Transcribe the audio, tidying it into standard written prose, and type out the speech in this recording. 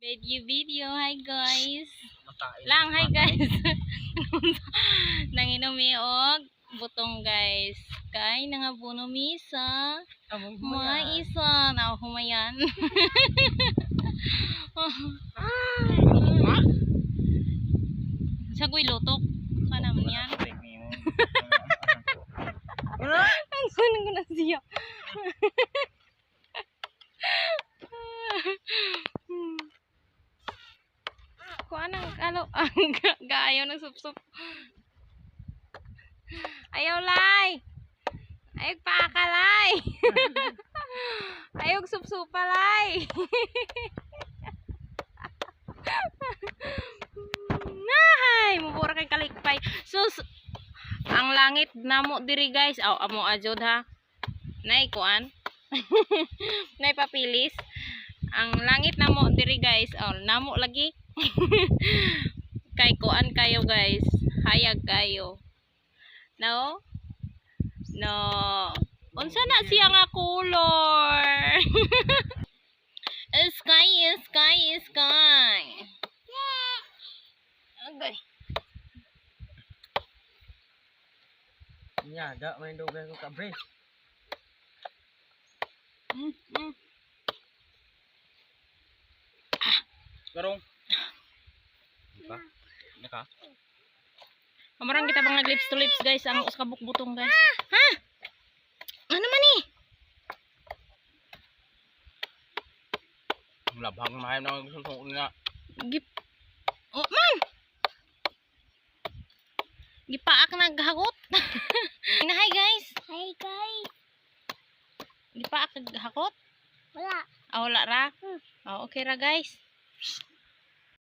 Video. Hi guys. Lang, hi guys. Nanginom og butong guys. Kay nangabuno misa. Maisa na humayan. Sagoy lutok. Sana man yan. Ang sunod ko na siya. Kuan ang ang gaayaw ng sup-sup. Ayaw lay. Ayaw paakalay. Ayaw sup-supalay. Nahay, mubura kay kalikpay. Sus, ang langit namo diri guys. Aw, amo ajod ha. Nay kuan. Nay papilis. Ang langit namo diri guys. Oh, namo lagi. Kay kuan kayo guys. Hayag kayo. No? No. Unsa na siya nga color? Sky. Okay. Nyaga main dugay ko kabre. Garong. Ba? Naka. Kamarang kita bang nag-lips to lips guys, ang uskabuk butong guys. Ha? Ano man ni? Labhang mahay na gusto nga. Gip. Oh, man. Gipaak naghagot. Hi guys. Hi guys. Gipaak naghakot? Wala. Ah, wala ra. Oh, okay ra guys.